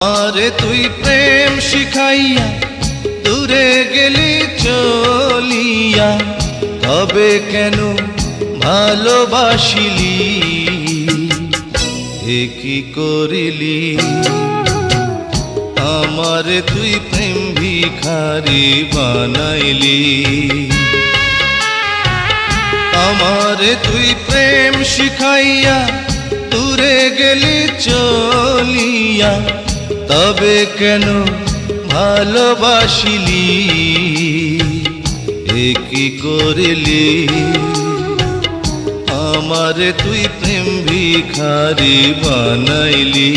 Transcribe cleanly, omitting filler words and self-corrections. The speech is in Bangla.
আরে তুই প্রেম শিখাইয়া দূরে গেলি চলিয়া, তবে কেন ভালোবাসিলি, এ কি করিলি? আমারে তুই প্রেম ভিখারি বানাইলি। আমারে তুই প্রেম শিখাইয়া দূরে গেলি চলিয়া, তবে কেন ভালোবাসিলি, এ কি করিলি? আমারে তুই প্রেম ভিখারি বানাইলি।